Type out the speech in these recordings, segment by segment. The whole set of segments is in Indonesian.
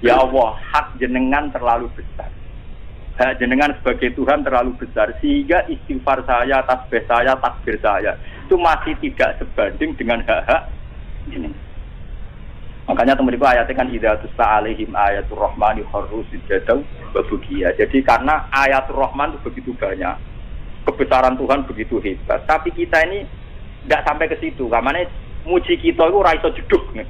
Ya Allah, hak jenengan terlalu besar. Hak jenengan sebagai Tuhan terlalu besar sehingga istighfar saya, tasbih saya, takbir saya itu masih tidak sebanding dengan hak-hak jenengan. Makanya teman-teman ayatnya kan hidayatus ta'alihim ayatul rahmani kharru sujadaw wa bukiya. Jadi karena ayatul rahman itu begitu banyak, kebesaran Tuhan begitu hebat, tapi kita ini tidak sampai ke situ. Karena muji kita itu ra iso jeduk nih.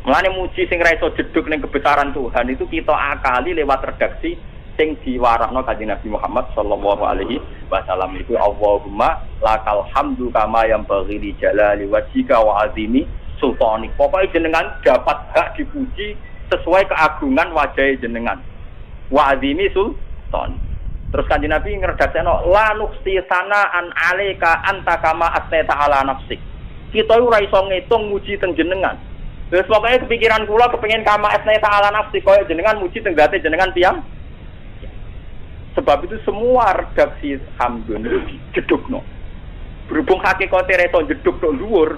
Mulane muji sing ra iso jeduk ning kebesaran Tuhan itu kita akali lewat redaksi sing diwarahno Kanjeng Nabi Muhammad sallallahu alaihi wasallam itu Allahumma lakal hamdu kama yanbaghi li jalali wajhika wa azimi sultanik. Pokoknya jenengan dapat hak dipuji sesuai keagungan wajah jenengan. Wa azimi sultan. Terus Kanjeng Nabi ngredaksekno la nuqsi sanaan alaika anta kama asnata ala nafsik. Kita ora iso ngitung muji teng jenengan. Terus pokoknya kepikiran kula kepengin kama asnata ala nafsik koyo jenengan muji teng gate jenengan tiyang. Sebab itu semua redaksi hamdun itu jedukno. Berhubung hakikate reso jeduk tok dhuwur,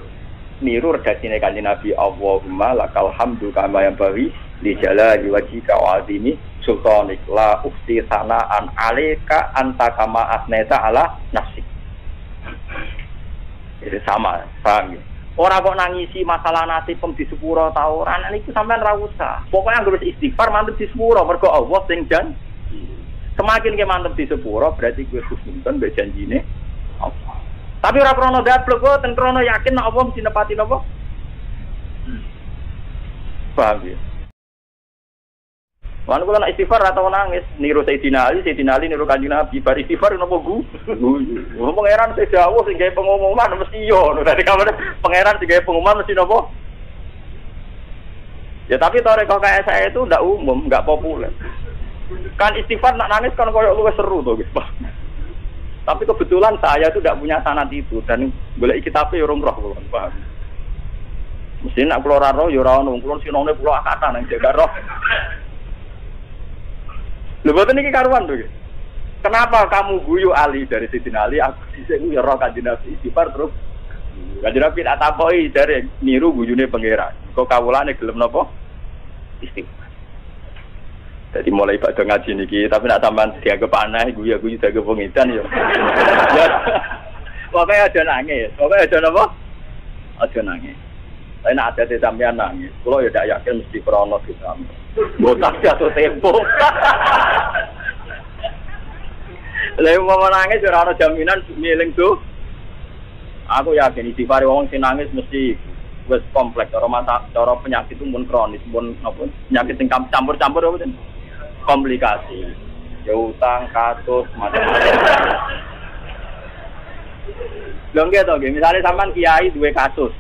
niru redaksine Kanjeng Nabi Allahumma lakal hamdu kama yanbaghi li jalali wajhika wa azimi sultanik la ufti sanaan alaika anta kama asnata ala nafsik. Itu sama, paham ya? Ora kok nangisi masalah nasib pem di sepuro ta ora, niku sampean ra usah. Pokoke anggere istighfar mantep di sepuro mergo Allah sing janji. Semakin ke mantep di sepuro berarti gue husnudon mbek janjine Allah. Tapi ora krono dablek kok ten krono yakin nek Allah mesti nepati napa? Paham ya? Wan kula nek istighfar atau nangis niru Sayyidina Ali niru Kanjeng Nabi bar istighfar napa gu? Pangeran sing dawuh sing gawe pengumuman mesti yo. Dadi kamane pangeran sing gawe pengumuman mesti napa? Ya tapi toreko kayak saya itu ndak umum, nggak populer. Kan istighfar nak nangis kan koyo luwih seru to, Guys. Tapi kebetulan saya itu tidak punya sanad itu dan golek kitabe yo roh kula, paham. Mesti nak kula ora roh yo ora ono, kula sinone kula akatan nang jaga roh. Lha boten iki karuan to, kenapa kamu guyu Ali dari Sayyidina Ali, aku sing yo roh Kanjeng Nabi istighfar terus. Kanjeng Nabi tak takoki dari niru guyune pangeran. Kok kawulane gelem napa? Istighfar. Jadi mulai pada ngaji niki, tapi nak sampean dianggap aneh, guyu dianggap pengidan ya. Pokoknya ada nangis, pokoknya ada apa? Ada nangis. Tapi nak ada sampean nangis, kalau ya tidak yakin mesti krono kita. Botak jatuh tempo. Lalu mau nangis, ora ana jaminan ngiling tuh. Aku yakin istighfar wong sing nangis mesti wis kompleks cara penyakit itu mun kronis, mun apa? Penyakit sing campur-campur apa komplikasi, ya utang, kasus, macam-macam. Lho nggih to nggih, misale sampean kiai duwe kasus,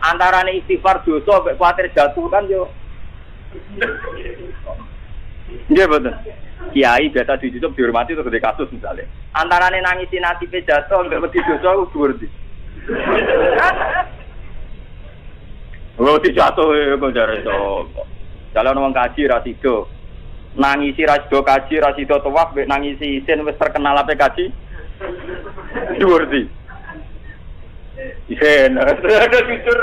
antarane istighfar dosa mek kuwatir jatuh kan yo. Nggih boten. Kiai biasa ditutup dihormati terus duwe kasus misale. Antarane nangisi nasibe jatuh mek wedi dosa ku dhuwur ndi. Wedi jatuh kok jare to. Jalan wong kaji ra sida. Nangisi rasido kaji, rasido tawaf, nangisi isin wis terkenal apa kaji? Dhuwur di. Isin, ada jujur.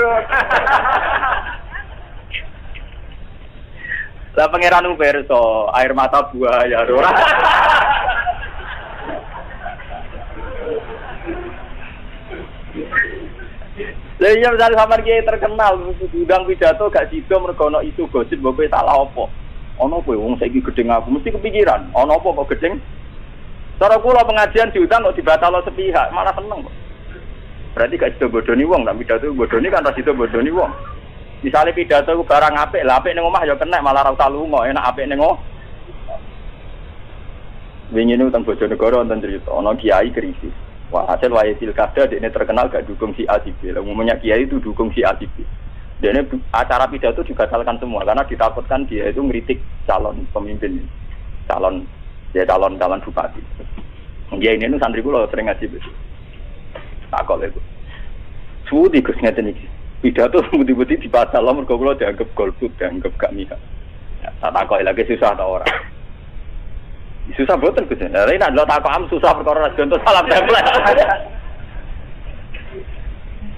Lah pangeran Umberto, air mata buaya ora. Lah iya misale sampean ki terkenal udang pidato gak sida mergo ana isu gosip mbok salah apa. Ono kowe wong saiki gedeng aku mesti kepikiran, ono apa kok gedeng? Cara kula pengajian diundang kok dibatalo sepihak, malah seneng kok. Berarti gak sida bodoni wong, tapi pidato bodoni kan ra sida bodoni wong. Misale pidato ku barang apik, lah apik ning omah ya kenek malah ra usah lunga, enak apik ning omah. Wingi niku teng Bojonegoro wonten cerita, ana kiai krisis. Wah, hasil wae pilkada dekne terkenal gak dukung si A si B. Lah umumnya kiai itu dukung si A si B. Dan acara pidato dibatalkan semua karena ditakutkan dia itu ngeritik calon pemimpin, calon bupati. Dia ini nu santri kula sering ngaji begitu. Takol itu. Suwi Gus ngeten iki. Pidato budi-budi dibatal mergo kula dianggap golput, dianggap gak mihak. Ya, tak takoki lagi susah ta ora. Susah boten Gus. Lah nek lho takok susah perkara contoh salam tempel.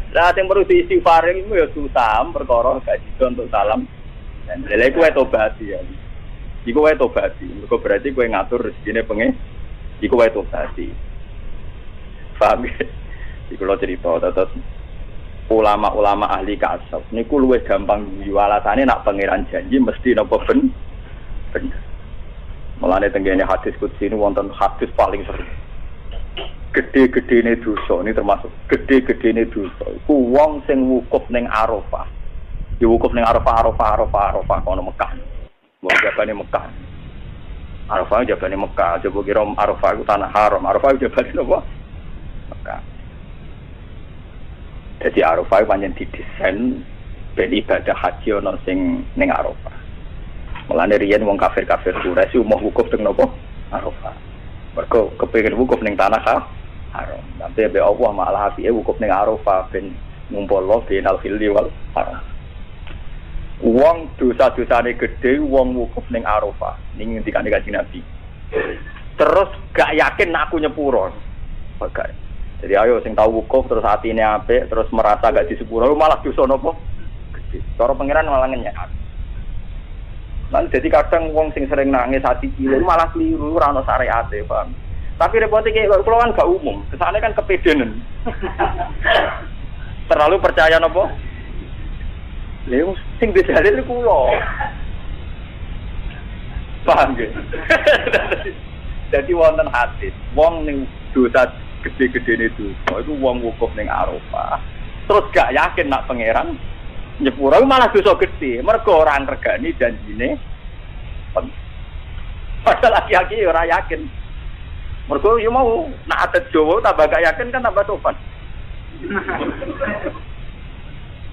Lah sing perlu diistighfar iku ya susah perkara gak sida untuk salam Lha iku wae tobati ya. Iku wae tobati. Mergo berarti kowe ngatur rezekine pengen. Iku wae tobati. Paham ya? Iku lho cerita terus ulama-ulama ahli kasab niku luwih gampang guyu alasane nak pangeran janji mesti napa bener. Mulane tenggene hadis qudsi ini wonten hadis paling sering. Gede-gedene dosa ini termasuk gede-gedene dosa. Iku wong sing wukuf ning Arafah. Ya wukuf ning Arafah kono Mekah. Wong jabane Mekah. Arafah jabane Mekah, coba kira Arafah itu tanah haram. Arafah jabane apa? Mekah. Jadi Arafah pancen didesain ben ibadah haji ana sing ning Arafah. Mulane riyen wong kafir-kafir Quraisy umum wukuf teng napa? Arafah. Mergo kepengin wukuf ning tanah haram. Nanti be Allah malah apike wukuf ning Arafah ben ngumpulno binal hilli wal haram. Wong dosa-dosane gede wong wukuf ning Arafah ning ngendikane Kanjeng Nabi. Terus gak yakin nek aku nyepuro. Bagai. Jadi ayo sing tau wukuf terus atine apik terus merasa gak disepuro malah dosa napa? Gede. Cara pangeran malah ngenyek. Lan jadi kadang wong sing sering nangis hati cilik malah keliru ora ana syariate, paham. Tapi repote iki kula kan gak umum, kesane kan kepedenan. Terlalu percaya napa? Lha sing dalil kula. Paham nggih? Dadi wonten hadis, wong ning dosa gede-gedene dosa iku wong wukuf ning Arafah. Terus gak yakin nak pangeran nyepuro malah dosa gede, mergo ora ngregani janjine. Padahal lagi-lagi ora yakin. Mergo yo mau nak adat Jawa tambah gak yakin kan tambah tobat.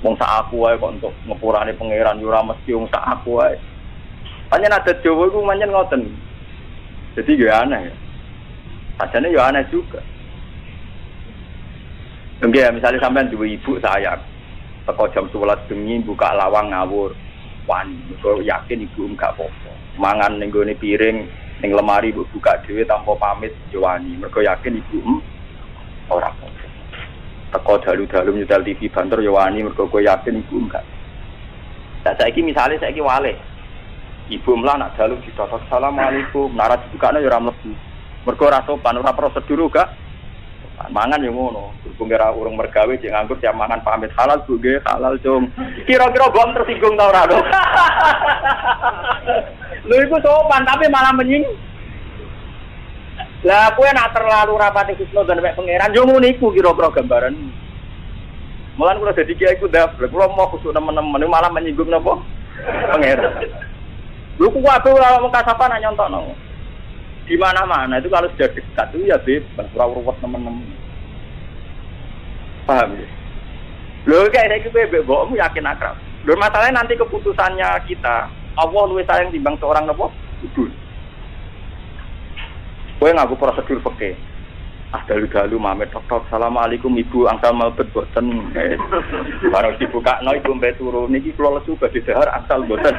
Wong sak aku wae kok untuk ngepurane pangeran yo ora mesti wong sak aku wae. Pancen adat Jawa iku pancen ngoten. Jadi yo aneh ya. Sajane yo aneh juga. Enggak, misalnya sampean duwe ibu sayang. Teko jam 11 bengi buka lawang ngawur. Wani, kok yakin ibu enggak apa-apa. Mangan ning gone piring, ning lemari buka dhewe tanpa pamit yo wani. Mergo yakin ibu ora apa-apa. Teko dalu-dalu nyetel TV banter yo wani mergo kowe yakin ibu enggak. Lah saiki misale saiki wale. Ibu mlah nak dalu ditotok assalamualaikum, nara dibukane yo ora mlebu. Mergo ora sopan, ora prosedur gak. Mangan yo ngono. Berhubung ora urung mergawe jek nganggur tiap mangan pamit halal Bu nggih, halal cung. Kira-kira bom tersinggung ta ora lho. Lho iku sopan tapi malah menyinggung. Lah kowe nak terlalu rapati husnuzon mek pangeran yo ngono iku kira-kira gambaran. Mulan kula dadi kiai ku ndak, kula mau khusuk nemen-nemen malah menyinggung napa? Pangeran. Lho ku kabeh ora wong kasapan nak nyontokno. Di mana-mana itu kalau sudah dekat itu ya bebas, ora-ora temen-temen. Paham ya? Lho kayak iki mbokmu yakin akrab. Lho masalahnya nanti keputusannya kita, Allah luwih sayang timbang seorang napa? Ibu. Kowe nganggo prosedur fikih. Dalu-dalu mamet tok-tok assalamualaikum ibu angsal mlebet boten. Baru dibukakno ibu mbek turu niki kula lesu badhe dahar angsal boten.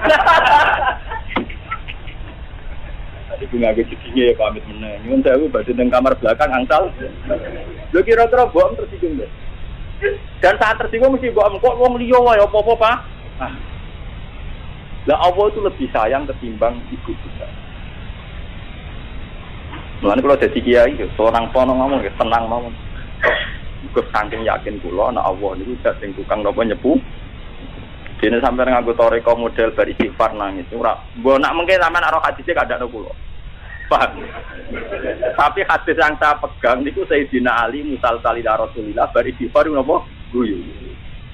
Ibu nganggo jedinge ya pamit meneh. Nyuwun sewu badhe teng kamar belakang angsal. Lho kira-kira mbok tersinggung lho. Dan saat tersinggung mesti mbok kok wong liya wae apa-apa, Pak. Lah Allah itu lebih sayang ketimbang ibu kita. Mulane kula dadi kiai yo seorang pono ngomong ya tenang mawon. Iku saking yakin kula nek Allah niku dak sing tukang napa nyepu. Dene sampeyan nganggo toreko model bar istighfar nangis ora. Mbok nak mengke sampeyan nek ro hadise kandakno kula. Paham. Tapi hadis yang saya pegang niku Sayyidina Ali musalsal ila Rasulillah bar istighfar napa guyu.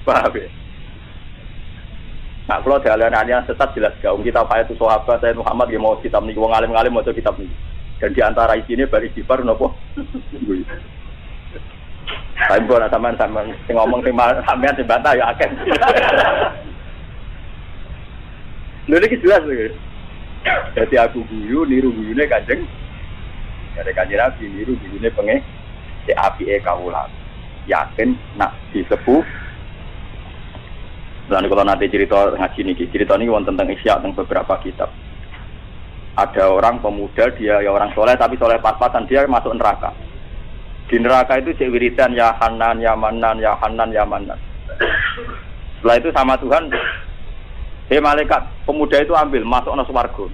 Paham ya? Nah, kalau dialih-alih sesat jelas gak. Kita payah itu sahabat saya Muhammad yang mau kitab niki wong alim-alim maca kitab niki. Dan di antara isine bar istighfar napa? Guyu. Sampun sampean sing ngomong sing sampean sing bantah ya akeh. Lha iki jelas lho. Jadi aku guyu niru guyune Kanjeng. Dari Kanjeng Nabi niru guyune pengen si apike kawula. Yakin nak disepuh. Lan kalau nanti cerita ngaji niki, cerita niki wonten tentang Isya tentang beberapa kitab. Ada orang pemuda dia ya orang soleh tapi soleh pas-pasan dia masuk neraka. Di neraka itu cek wiridan ya Hanan ya Manan ya Hanan ya Manan. Setelah itu sama Tuhan malaikat, pemuda itu ambil, masuk ana swarga.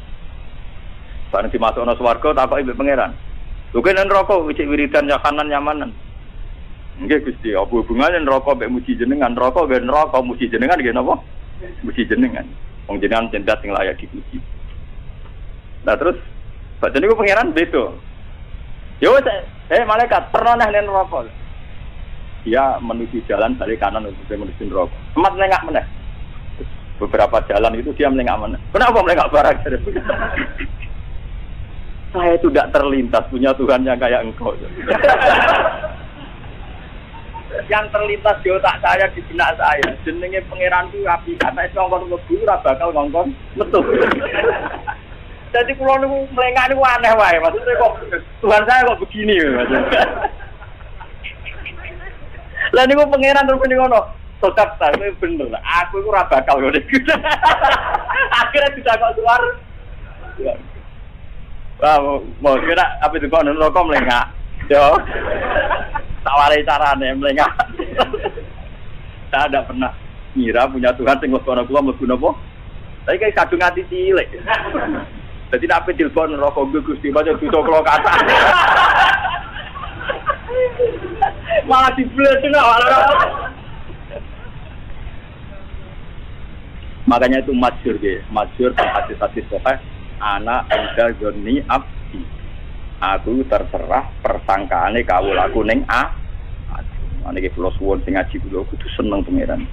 Bareng dimasuk ana swarga takoki mbek pangeran. Lho kene neraka wis wiridan ya kanan nyamanan. Nggih Gusti, apa hubungane neraka mbek muji jenengan? Neraka nggih neraka muji jenengan nggih napa? Muji jenengan. Wong jenengan cendat sing layak dipuji. Nah terus baca niku pangeran beda. Yo malaikat pernah nang neraka. Dia menuju jalan balik kanan untuk menuju neraka. Emat melengak meneh. Beberapa jalan itu dia melengak meneh. Kenapa melengak barang? Saya itu tidak terlintas punya Tuhan yang kayak engkau. Yang terlintas di otak saya, di benak saya. Jenenge pangeran itu api. Karena itu ngongkon lebu, ora bakal ngongkon metu. Jadi kalau niku melengak niku aneh wae. Maksudnya kok Tuhan saya kok begini maksudnya. Lah niku pangeran terus muni ngono. Sokap ta, bener. Aku iku ora bakal ngene. Akhirnya ditakok suar. Wah, mau kira apa itu kok neraka melengak. Yo. Tak warai carane melengak. Saya tidak pernah ngira punya Tuhan sing lebokno kula mlebu napa. Tapi kayak kadung ati cilik. Dadi nek ape dilebon neraka Gusti baca dosa kula kathah. Malah dibledeng awak. Makanya itu masyhur nggih, masyhur hadis-hadis sahih. Anak enda joni abdi. Aku terserah persangkaane kawulaku ning niki kula suwun sing ngaji kula kudu seneng pangeran.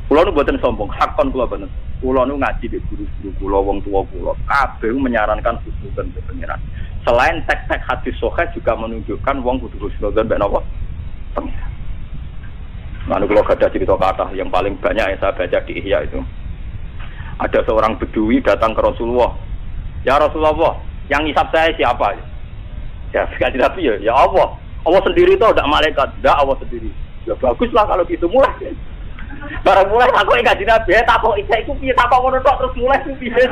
Kula nu mboten sombong, hakon kula mboten. Kula nu ngaji di guru-guru kula wong tuwa kula, kabeh menyarankan husnudzon be pangeran. Selain teks-teks hadis sahih juga menunjukkan wong kudu husnudzon be napa? Pangeran. Lalu kula gadah cerita kathah yang paling banyak yang saya baca di Ihya itu. Ada seorang bedui datang ke Rasulullah. Ya Rasulullah, yang hisab saya siapa? Ya, sekali Nabi ya Allah. Allah sendiri itu tidak malaikat, tidak Allah sendiri. Ya baguslah kalau gitu mulai. Barang mulai aku enggak di Nabi, takok iki piye takok ngono tok terus mulai piye.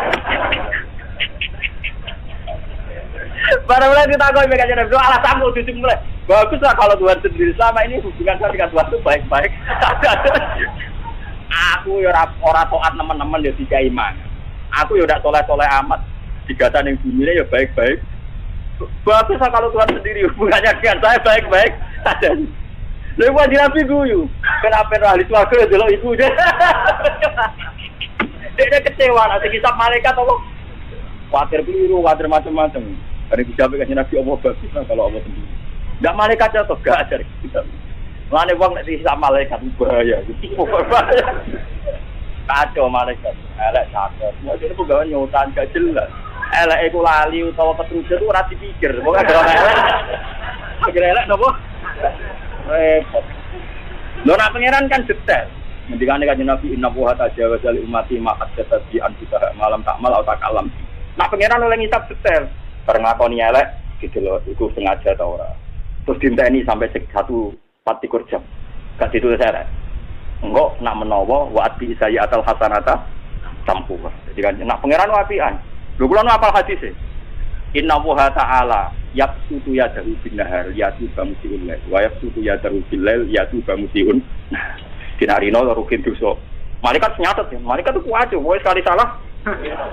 Barang mulai ditakok iki kanjeng Nabi, alasanmu dicuk mulai. Baguslah kalau Tuhan sendiri, selama ini hubungan saya dengan Tuhan itu baik-baik. Aku ya ora taat teman-teman ya dikai iman. Aku ya ndak soleh-soleh amat. Digatan yang bumi ya baik-baik. Bagus kalau Tuhan sendiri hubungannya dengan saya baik-baik saja. Lalu wajib Nabi guyu. Kenapa ahli swarga delok iku dia. Dia kecewa nanti kisah malaikat apa? Khawatir biru, khawatir macam-macam. Hari dijawab kan Nabi Allah bagus kalau Allah sendiri. Enggak malaikat atau enggak ajar kita. Mane wong nek kisah malaikat bahaya. Kacau malaikat. Elek sakit. Mesti pegawai nyutan gak jelas. Elek iku lali utawa ketrucut itu ora dipikir. Pokoke ora elek. Akhire elek napa? Repot. Lho nek pangeran kan detail. Ngendikane kanjeng Nabi inna wa ta'ala li ummati ma hadatsa bi an kita malam tak mal atau tak alam. Nek pangeran oleh ngisap detail. Bareng ngakoni elek gitu lho, iku sengaja ta ora. Terus dinteni sampai 1/4 jam. Gak ditulis elek. Engko nak menawa wa ati saya atal hasanata tampu. Jadi kan nak pangeran apian. Lho kula nu apal hadis e. Inna wa ta'ala yaqsutu yadahu bin nahar yatu bamusiun lail wa yaqsutu yadahu bil lail yatu bamusiun. Dinarino rukin dosa. Malaikat nyatet ya. Malaikat itu kuat yo, sekali salah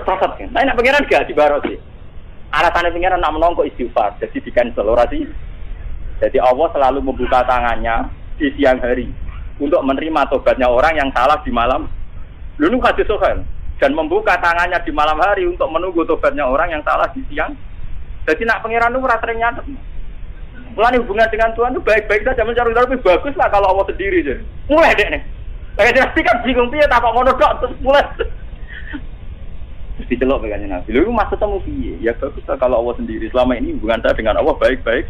catat kan. Nah nak pangeran gak dibarosi. Alasane pangeran nak menongko istighfar, jadi di cancel ora sih. Jadi Allah selalu membuka tangannya di siang hari untuk menerima tobatnya orang yang salah di malam. Lalu hadis sahih dan membuka tangannya di malam hari untuk menunggu tobatnya orang yang salah di siang. Jadi nak pangeran itu ora sering nyatet. Mulane hubungan dengan Tuhan itu baik-baik saja mencari tapi bagus lah kalau Allah sendiri je. Mulai dek nih. Kayak Nabi kan bingung piye tak kok ngono tok terus mulai. Terus dicelok kayaknya Nabi. Lalu maksud temu piye? Ya bagus lah kalau Allah sendiri. Selama ini hubungan saya dengan Allah baik-baik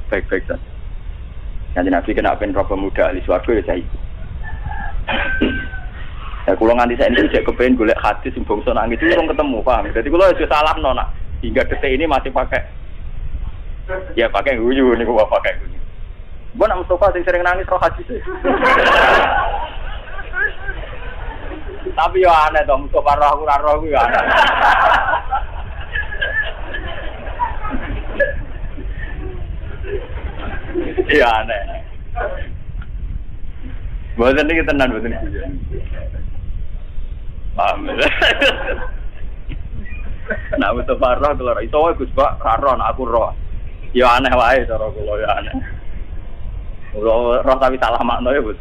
saja. Kanjeng Nabi kena pen roh pemuda ahli swarga ya saya ikut. Ya kula nganti saiki jek kepengin golek hadis sing bangsa nangis itu urung ketemu, paham. Jadi kula aja salahno nak hingga detik ini masih pakai ya pakai guyu niku wae pakai guyu. Mbok nak Mustafa sing sering nangis roh hadis. Tapi yo aneh to Mustafa roh aku ora roh ku yo aneh. Iya aneh. Boten iki tenan boten iki. Paham. Nah, Mustafa roh kula iso wae Gus Pak, karo aku roh. Ya aneh wae cara kula ya aneh. Roh tapi salah makna ya, Bos.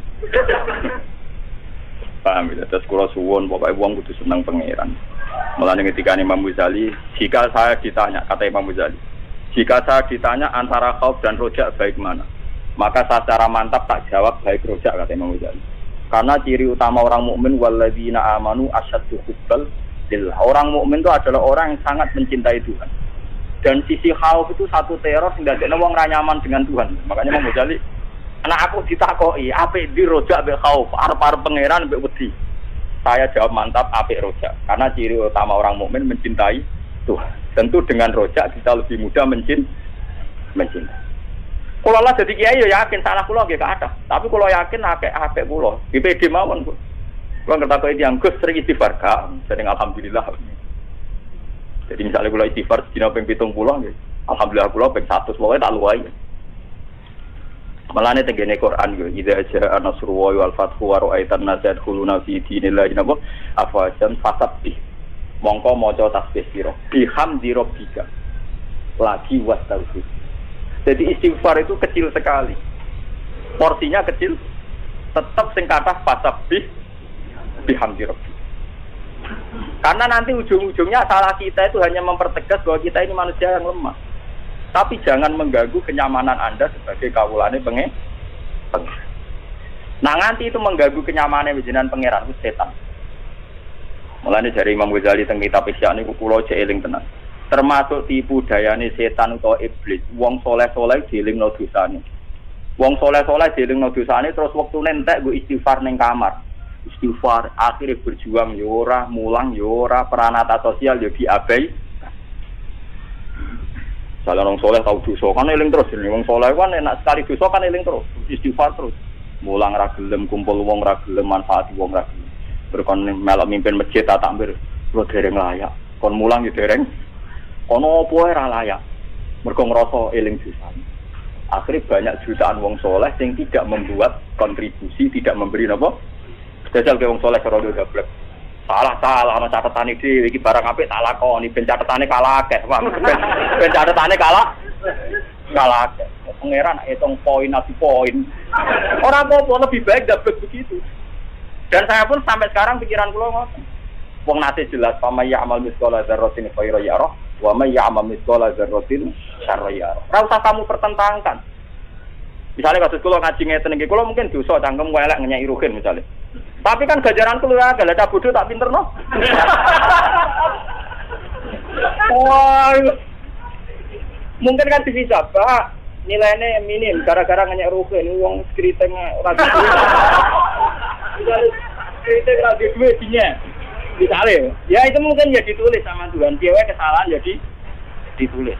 Paham ya, terus kula suwun pokoke wong kudu seneng pangeran. Mulane ketika Imam Ghazali, jika saya ditanya, kata Imam Ghazali, jika saya ditanya antara khauf dan roja baik mana? Maka saya secara mantap tak jawab baik roja, kata Imam Ghazali. Karena ciri utama orang mukmin walladzina amanu asyaddu hubbal lillah. Orang mukmin itu adalah orang yang sangat mencintai Tuhan. Dan sisi khauf itu satu teror sing dadekne wong ra nyaman dengan Tuhan. Makanya Imam Ghazali, anak aku ditakoki, apik di roja mbek khauf, arep-arep pangeran mbek wedi. Saya jawab mantap apik roja. Karena ciri utama orang mukmin mencintai Tuhan. Tentu dengan roja kita lebih mudah mencintai. Kalau Allah jadi kiai ya yakin salah kula nggih kathah. Tapi kalau yakin apik kula, di PD mawon kok. Kula ngertakoki tiyang Gus sering istighfar gak, sering alhamdulillah. Jadi misalnya kula istighfar dina ping 70 nggih. Alhamdulillah kula ping 100 pokoke tak luwai. Malane tengene Quran yo, idza jaa nasrullahi wal fathu wa ra'aitan nasa yadkhuluna fi dinillahi afwajan fasabbih. Mongko maca tasbih sira. Bihamdi rabbika. Lagi wastaghfir. Jadi istighfar itu kecil sekali. Porsinya kecil. Tetap sing kathah fasabbih bihamdi rabbika. Karena nanti ujung-ujungnya salah kita itu hanya mempertegas bahwa kita ini manusia yang lemah. Tapi jangan mengganggu kenyamanan Anda sebagai kawulane pengen. Nah nanti itu mengganggu kenyamanan jenengan pangeran itu setan. Mulane dari Imam Ghazali teng kitab Ihya niku kula cek eling tenan. Termasuk tipu dayane setan utawa iblis. Wong soleh-soleh dielingno dosane. Wong soleh-soleh dielingno dosane terus wektune entek nggo istighfar ning kamar. Istighfar akhirnya berjuang yo ora, mulang yo ora, peranata sosial yo diabai. Salah orang soleh tahu dosa kan eling terus jenenge wong soleh kan enak sekali dosa kan eling terus, istighfar terus. Mulang ra gelem, kumpul wong ra gelem, manfaati wong ra gelem. Berkon melok mimpin masjid tak takbir, lu dereng layak. Kon mulang yo dereng. Kono opo ora layak. Mergo ngrasa eling dosa. Akhirnya banyak jutaan wong soleh yang tidak membuat kontribusi, tidak memberi napa. Jajal ke wong soleh karo dablek. Salah ana catetane dhewe iki barang apik tak lakoni ben catetane kalah akeh. Ben catetane kalah akeh. Pangeran hitung poin ati poin. Ora apa-apa lebih baik dablek begitu. Dan saya pun sampai sekarang pikiran kula ngoten. Wong nate jelas pama ya'mal mithqala dzarratin khairan yarah wa may ya'mal mithqala dzarratin syarran yarah. Ora usah kamu pertentangkan. Misalnya kasus kula ngaji ngeten iki, kula mungkin dosa cangkem elek ngenyai ruhin misalnya. Tapi kan gajaran keluar agak lah bodoh tak pinter no. Wah, mungkin kan bisa Pak nilainya minim gara-gara ngenyek rugen uang skriting radio. Skriting radio duitnya, misalnya, ya itu mungkin ya ditulis sama Tuhan. Dia kesalahan jadi ditulis.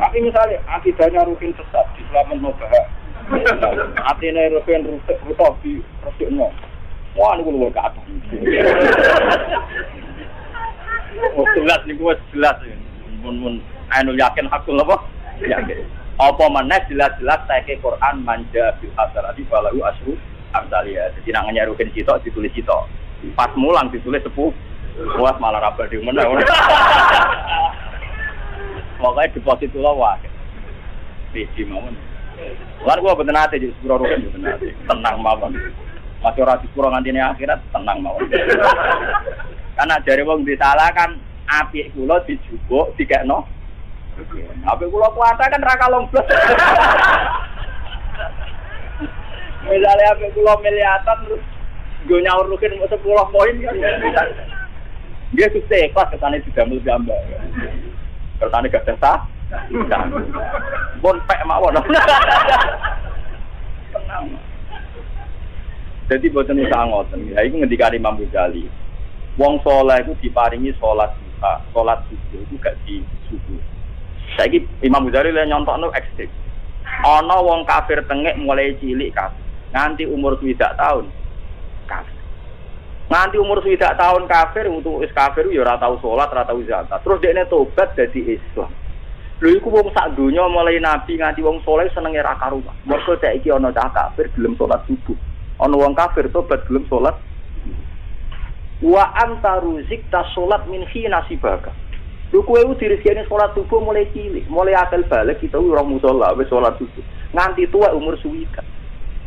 Tapi misalnya akidahnya rugen sesat di selamat nobah. Artinya rugen rutok di rusuknya. Wah, ini luar kata. Oh, jelas nih, gue jelas. Mun anu yakin hakul apa? Yakin. Apa mana jelas-jelas saya ke Quran manja bil hasanati falahu asyru amsaliyah. Jadi nak nyarukin sitok ditulis sitok. Pas mulang ditulis 10. Wah, malah rabal di mana? Pokoknya deposit itu lah wah. Di mawon. Lan gua bener ate jadi sepuro rugen bener ate. Tenang mawon. Masih ora dipuro ngantine akhirat tenang mawon. Karena dari wong disalah kan apik kula dijupuk dikekno. Apik kula kuwata kan ra kalombles. Misale apik kula miliatan terus nggo nyaur rugen 10 poin kan. Dia sukses kelas kesane didamel gambar. Kertane gak desa. Pun pek mawon. Tenang. Jadi boten usah ngoten. Ya iku ngendikane Imam Ghazali. Wong saleh iku diparingi salat duha, salat subuh iku gak di subuh. Saiki Imam Ghazali le nyontokno ekstrem. Ana wong kafir tengik mulai cilik kafir, nganti umur 7 tahun kafir. Nganti umur 7 tahun kafir, untuk wis kafir ya ora tau salat, ora tau zakat. Terus dekne tobat dadi Islam. Lho iku wong sak donya mulai nabi nganti wong saleh senenge ra karuan. Mergo saiki ana cah kafir gelem salat subuh. Ana wong kafir tobat gelem salat. Wa anta ruzikta sholat min hina sibaka. Lho kowe ku dirizkine salat subuh mulai cilik, mulai akal balik kita ora musala wis salat subuh. Nganti tua umur suwidak.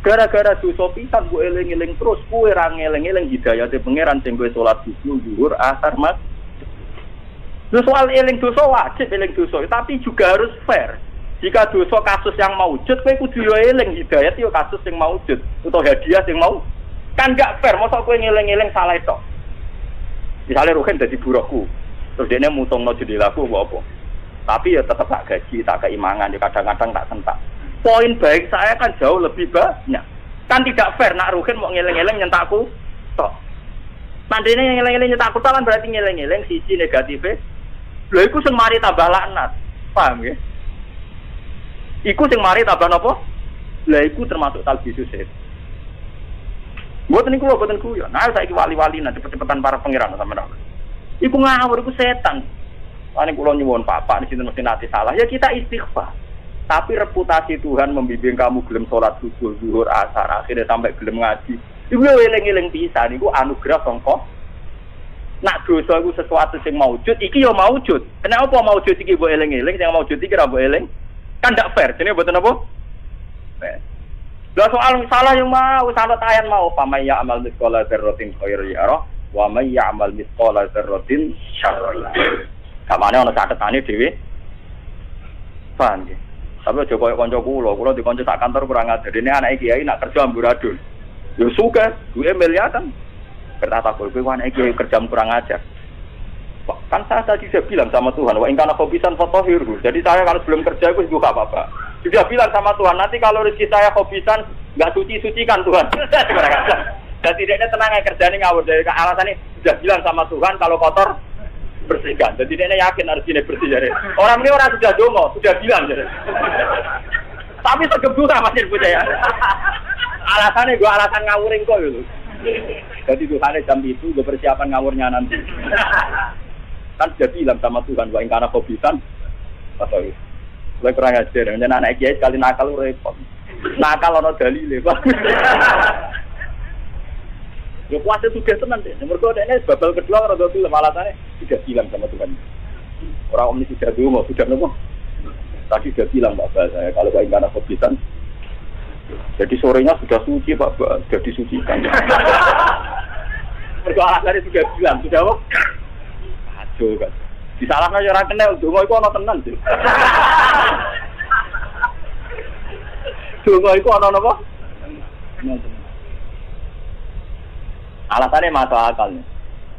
Gara-gara dosa pisan mbok eling-eling terus kowe ra ngeling-eling hidayate pangeran sing kowe salat subuh, zuhur, asar, maghrib. Lho soal eling dosa wajib eling dosa, tapi juga harus fair. Jika dosa kasus yang maujud, kowe kudu yo eling hidayat yo kasus yang maujud utawa hadiah yang mau. Kan gak fair, mosok kowe ngeling-eling salah tok. Misale Ruhin dadi buruhku. Terus dene mutungno jendelaku apa? Tapi ya tetap tak gaji, tak keimangan, ya kadang-kadang tak sentak. Poin baik saya kan jauh lebih banyak. Kan tidak fair nak Ruhin mau ngeling-eling nyentakku tok. Mandene ngeling-eling nyentakku tok kan berarti ngeling-eling sisi negatifnya. Lho iku sing mari tambah laknat. Paham nggih? Iku sing mari tambah napa? Lah iku termasuk talbisus setan. Mboten niku lho boten kuyon. Nah saiki wali-wali nang cepet-cepetan para pangeran sampeyan. Iku ngawur iku setan. Ane kula nyuwun Bapak nek sinten mesti nate salah. Ya kita istighfar. Tapi reputasi Tuhan membimbing kamu gelem salat subuh, zuhur, asar, akhirnya sampai gelem ngaji. Iku yo eling-eling pisan niku anugerah sangka. Nak dosa iku sesuatu sing maujud, iki yo maujud. Kenapa maujud iki mbok eling-eling, sing maujud iki ra mbok eling? Kan ndak fair, jenenge mboten apa? Fair. Lah soal salah yang mau, salah tayan mau, pamay ya'mal mithqala dzarratin khairan yarah, wa may ya'mal mithqala dzarratin syarran yarah. Kamane ana catetane dhewe. Paham nggih? Tapi aja koyo kanca kula di kanca sak kantor kurang ajar. Dene anake kiai nak kerja amburadul. Yo suka, duwe miliatan. Berkata kowe anake kiai kerja kurang ajar. Kan saya tadi sudah bilang sama Tuhan, wa in kana khobisan fatahhirhu. Jadi saya kalau belum kerja itu juga apa-apa. Sudah bilang sama Tuhan, nanti kalau rezeki saya khobisan enggak suci-sucikan Tuhan. Dan tidaknya tenang aja kerjanya ngawur dari alasannya sudah bilang sama Tuhan kalau kotor bersihkan. Dan tidaknya yakin harus ini bersih jadi. Orang ini orang sudah dongo, sudah bilang jadi. Tapi segebukan masih percaya. Alasannya gua alasan ngawurin kok gitu. Jadi Tuhan jam itu gue persiapan ngawurnya nanti. Kan sudah bilang sama Tuhan, wa in kana khobisan atau itu. Gue kurang ajar, dan anak kiai sekali nakal repot. Nakal ana dalile, Pak. Ya puasa sudah tenan deh. Mergo dekne babal kedua rada film alasane sudah bilang sama Tuhan. Orang omni sudah dungo, sudah nopo. Tadi sudah bilang Bapak saya kalau wa in kana khobisan. Jadi sorenya sudah suci Pak, sudah disucikan. Mergo alasane sudah bilang, sudah apa? Aduh kan. Disalahno ya ora kena donga iku ana tenan sih. Donga iku ana napa? Alasannya masuk akalnya.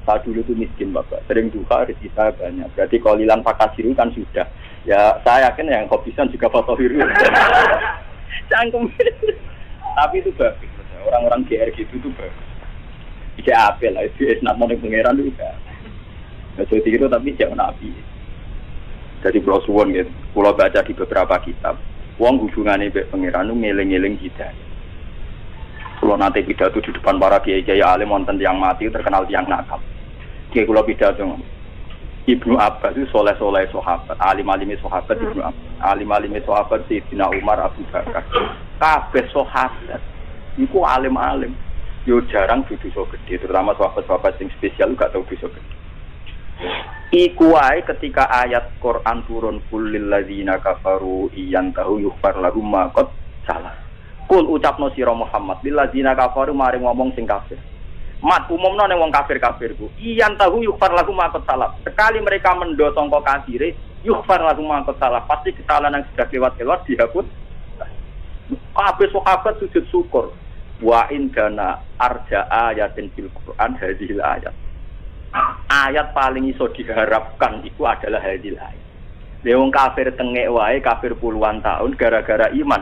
Saya dulu itu miskin Bapak, sering duka rezeki saya banyak. Berarti kalau hilang fakasiru kan sudah. Ya saya yakin yang khobisan juga fotohiru. Cangkem. Tapi itu bagus. Orang-orang GR gitu tuh bagus. Tidak apel lah, itu esnat monik pangeran juga. Jadi itu tapi jangan nabi. Jadi pulau suwon gitu. Pulau baca di beberapa kitab. Wong hubungannya dengan pangeran itu ngeling-ngeling kita. Pulau nanti pidato di depan para kiai-kiai alim wonten yang mati terkenal tiang nakal. Kiai pulau pidato. Ibnu Abbas itu soleh-soleh sahabat, alim-alimi sahabat Ibnu Abbas, alim-alimi sahabat Sayyidina Umar, Abu Bakar. Kabeh sahabat. Iku alim-alim. Yo jarang dosa gede, terutama sahabat-sahabat yang spesial gak tau dosa gede. Iku wae ketika ayat Quran turun kulil ladzina kafaru iyantahu yughfar lahum ma qad salah. Kul ucapno sira Muhammad lil ladzina kafaru mari ngomong sing kafir. Mat umumno ning wong kafir-kafir ku iyantahu yughfar lahum ma qad salah. Sekali mereka mendo sangka kafire yughfar lahum ma qad salah, pasti kesalahan yang sudah lewat-lewat dihapus. Kabeh sahabat sujud syukur. Wa indana arja ayatin fil Quran hadhil ayat. Ayat paling iso diharapkan itu adalah hadil ayat. Wong kafir tengek wae kafir puluhan tahun gara-gara iman.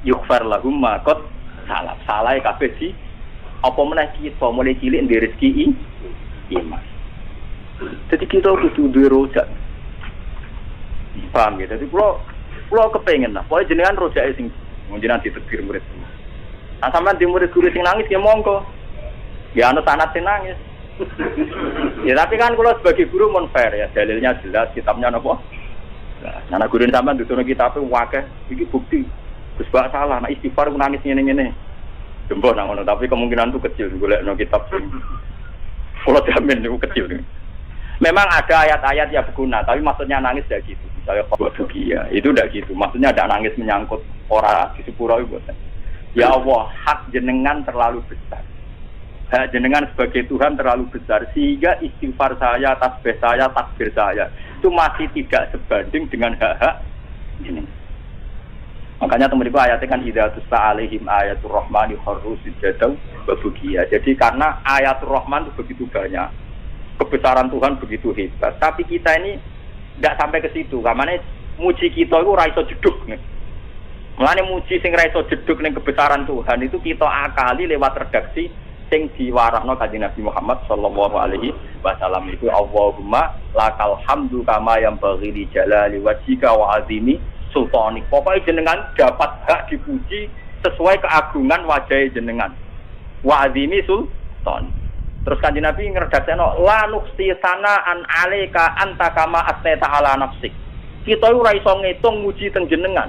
Yughfar lahum ma qad salah. Salah kafir di apa meneh kita mulai cilik ndek rezeki iman. Jadi kita kudu duwe rojak. Paham ya? Jadi kula kepengin lah. Pokoke jenengan rojake sing jenengan ditegir murid. Nah sampean di murid guru sing nangis ya monggo. Ya ana sanad sing nangis. Ya tapi kan kalau sebagai guru mon fair ya, dalilnya jelas, kitabnya napa? Nah, anak guru sampean dudono kitabe wakeh, iki bukti. Gus Bak salah, nek istighfar nangis ngene-ngene. Jembok nang ngono, tapi kemungkinan itu kecil golekno kitab sing. Kalau jamin itu kecil nih. Memang ada ayat-ayat yang berguna, tapi maksudnya nangis tidak gitu. Misalnya buat ya, itu tidak gitu. Maksudnya ada nangis menyangkut orang di sepuro itu. Ya Allah, hak jenengan terlalu besar. Hak jenengan sebagai Tuhan terlalu besar sehingga istighfar saya, tasbih saya, takbir saya itu masih tidak sebanding dengan hak-hak jenengan. Makanya teman-teman ayatnya kan idzatus alaihim ayatul rahmani kharru sujadaw wa bukiya. Jadi karena ayatul rahman itu begitu banyak, kebesaran Tuhan begitu hebat, tapi kita ini tidak sampai ke situ. Kamane muji kita itu ra iso jeduk nih. Mulane muji sing ra iso jeduk ning kebesaran Tuhan itu kita akali lewat redaksi sing diwarakno Kanjeng Nabi Muhammad sallallahu alaihi wasallam itu Allahumma lakal hamdu kama yang bagi li jalali wajhika wa azimi sultani. Pokoknya jenengan dapat hak dipuji sesuai keagungan wajah jenengan. Wa azimi sultani. Terus Kanjeng Nabi ngredakno la nuqsi sana an alaika anta kama astata ala nafsik. Kita ora iso ngitung muji teng jenengan.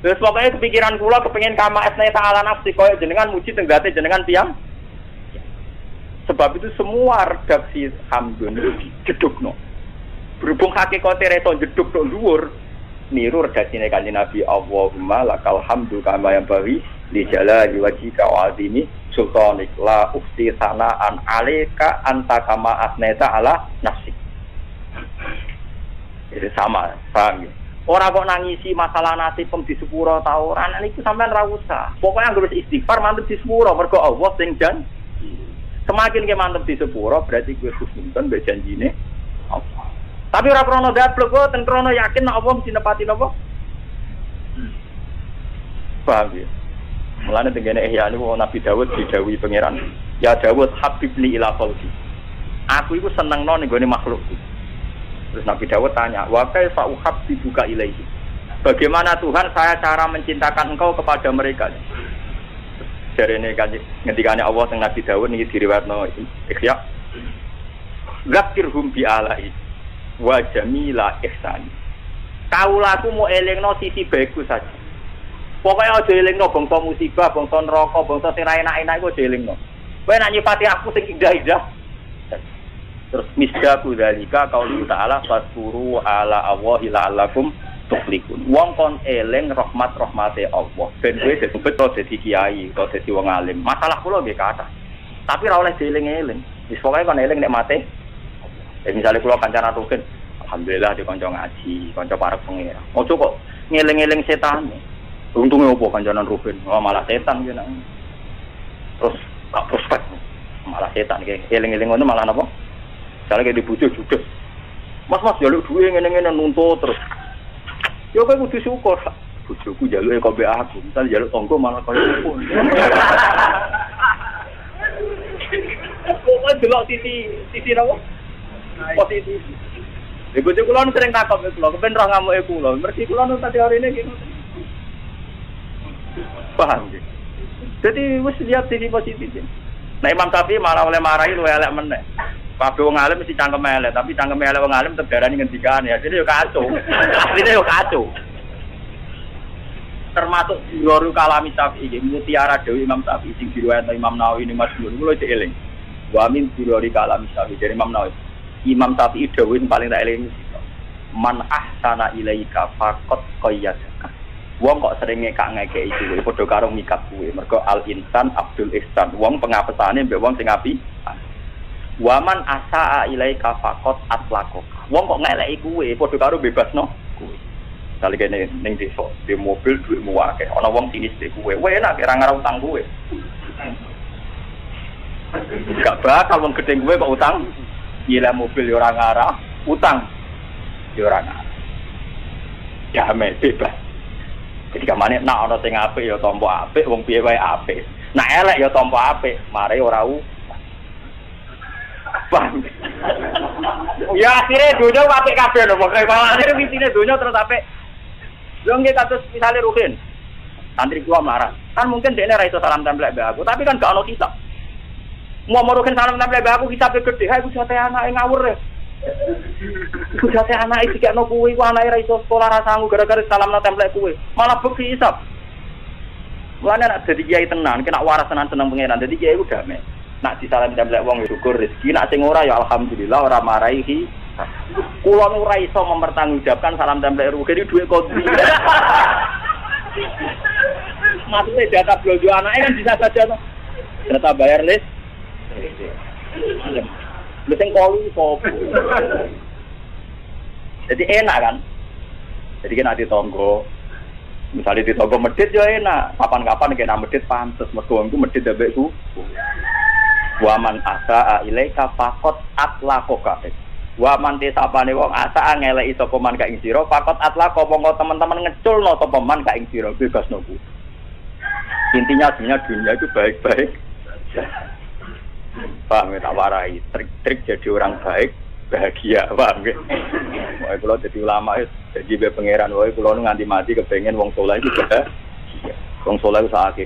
Wis pokoke kepikiran kula kepengin kama astata ala nafsik koyo jenengan muji teng zate jenengan tiyang. Sebab itu semua redaksi hamdun itu jedukno. Berhubung hakikate reso jeduk tok dhuwur, niru redaksine Kanjeng Nabi Allahumma lakal hamdu kama yang bagi li jalali wajhika wa azimi sultanik la ukhti sanaan alaika anta kama asneta ala nafsik. Itu sama, paham ya? Orang kok nangisi masalah nasib di sepuro ta ora, niku sampean ra usah. Pokoke anggere istighfar mantep di sepuro mergo Allah sing jan. Semakin ke mantep di sepuro berarti kowe husnuzon mbek janjine Allah. Tapi ora krono dablek kok ten krono yakin nek Allah mesti nepati napa? Paham ya? Mulane tengene ihya niku Nabi Daud didhawuhi pangeran. Ya Daud habibni ila khalqi. Aku iku senengno ning gone makhlukku. Terus Nabi Daud tanya, "Wa kaifa uhabbibuka ilaihi?" Bagaimana Tuhan saya cara mencintakan engkau kepada mereka? Jarene ngendikane Allah teng Nabi Daud niki diriwayatno Ihya. Zakirhum bi alai wa jamila ihsani. Kaulaku mau elingno sisi bagus saja. Pokoknya aja elingno bangsa musibah, bangsa neraka, bangsa sing ra enak-enak iku aja elingno. Kowe nak nyipati aku sing indah-indah. Terus misdaku dzalika qaulu ta'ala fasuru ala Allahi la'allakum tuflihun. Wong kon eling rahmat-rahmate Allah. Ben kowe dadi kiai, utawa dadi wong alim. Masalah kula nggih kathah. Tapi ra oleh dieling-eling. Wis pokoke kon eling nek mate. Misale kula kancana rugen, alhamdulillah di kanca ngaji, kanca para pengira. Ojo kok ngeling-eling setan. Untungnya apa kancanan Ruben? Oh, malah setan gitu. Terus gak prospek, malah setan kayak eling-eling ngono malah apa? Misalnya kayak dibujuk juga, mas jaluk duit ngene-ngene nuntut terus. Yo kayak kudu syukur, bujuku jaluk kok be aku, misal jaluk tonggo malah kaya syukur. Kok delok sisi apa? Positif. Ibu kula sering takut kula, kepen roh ngamuke kula. Mergi kula tadi hari ini gitu. Paham gitu. Jadi wis lihat sisi positif. Nah Imam Syafi'i malah oleh marahi luwe elek meneh. Kabeh wong alim mesti cangkem elek, tapi cangkem elek wong alim tedarani ngendikan ya. Jadi yo kacau. Asline yo kacau. Termasuk Juru Kalami Syafi'i iki mutiara dewe Imam Syafi'i sing diriwayatno Imam Nawawi ning Masmur. Kulo cek eling. Wa min Juru Kalami Syafi'i dari Imam Nawawi. Imam Syafi'i dewe sing paling tak eling iki. Man ahsana ilaika faqad qayyadaka. Wong kok sering ngekek iki padha karo mikat kuwe. Mergo al insan Abdul Ihsan. Wong pengapesane mbek wong sing apik. Waman asaa ilaika faqat atlaqo. Wong kok ngeleki kuwe padha karo bebasno kuwe. Sale kene ning desa, di mobil duitmu akeh. Ana wong sinis de kuwe. Wae enak ora ngarep utang kuwe. Gak bakal wong gedhe kuwe kok utang. Gila mobil yo ora ngarah, utang yo ora ngarah. Damai bebas. Jadi kamane nak ana sing apik ya tampa apik, wong piye wae apik. Nak elek ya tampa apik, mare ora Bang. Ya akhire donya apik kabeh lho, pokoke akhire wisine donya terus apik. Yo nggih kados misale Ruhin. Santri gua marah. Kan mungkin dekne ra iso salam tempel mbek aku, tapi kan gak ono kitab. Mau Ruhin salam tempel mbek aku kitabe gedhe, ha iku jate anake ngawur e. Iku jate anake dikekno kuwi, ku anake ra iso sekolah ra sanggup gara-gara salamna templek kuwi. Malah bukti hisab. Mulane nek dadi kiai tenan, kena waras tenan seneng pangeran. Dadi kiai ku damai. Nak disalam templek wong syukur rezeki, nak sing ora ya alhamdulillah ora marahi. Kula nu ora iso mempertanggungjawabkan salam templek rugi iki dhuwit kondi. Maksudnya data belanja anaknya kan bisa saja tuh. Data bayar list. Lu sing kolu kopo. Jadi enak kan? Jadi kan ada tonggo. Misalnya di tonggo medit ya enak. Kapan-kapan kena medit pantes. Mergo itu medit dabek ku. Waman asa ilaika faqat atlaqaka. Waman tisapane wong asa ngeleki sapa man ka ing sira faqat atlaqa monggo teman-teman ngeculno sapa man ka ing sira bebasno ku. Intinya sebenarnya dunia itu baik-baik. Paham ya, tak warai. Trik-trik jadi orang baik, bahagia. Paham ya? Wah, kalau jadi ulama, jadi pangeran. Wah, kalau nganti mati kepengen wong soleh itu bahagia. Wong soleh itu saat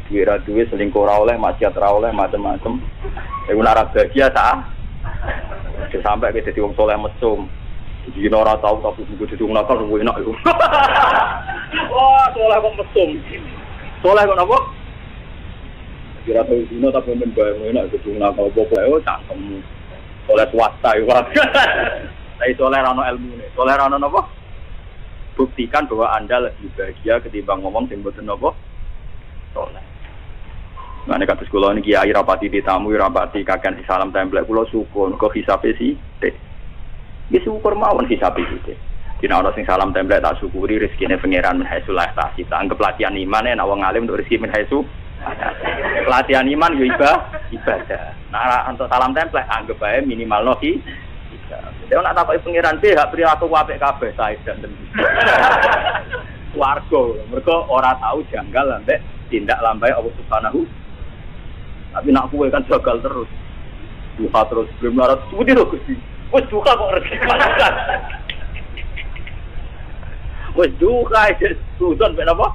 duit selingkuh oleh, maksiat oleh, macam-macam. Itu nara bahagia saat. Sampai ke jadi wong soleh mesum. Jadi orang tahu tapi begitu jadi wong nakal lebih enak itu. Wah, soleh kok mesum. Soleh kok apa? Kira tahu dino tapi membayang enak gedung nakal bobo cangkem oleh swasta ya. Tapi soleh rano ilmu nih, soleh rano apa? Buktikan bahwa Anda lebih bahagia ketimbang ngomong sing mboten apa? Soleh. Nah nek kados kula niki kiai rapati ditamu rapati kakean salam templek kula syukur kok hisabe sithik. Iki syukur mawon hisabe sithik. Dina ana sing salam templek tak syukuri rezekine pangeran min haitsu la yahtasib. Anggap latihan iman nek wong alim untuk rezeki min haitsu latihan iman yo ibadah. Nah untuk salam templek anggap bae minimal noki. Dia nak takoki pangeran be hak perilaku apik kabeh sae dan warga. Mergo ora tahu janggal ambek tindak lambai Allah Subhanahu. Tapi nak kowe kan gagal terus. Duha terus belum larat suwi lho Gusti. Wis duha kok rezeki. Wis duha iki susun ben apa?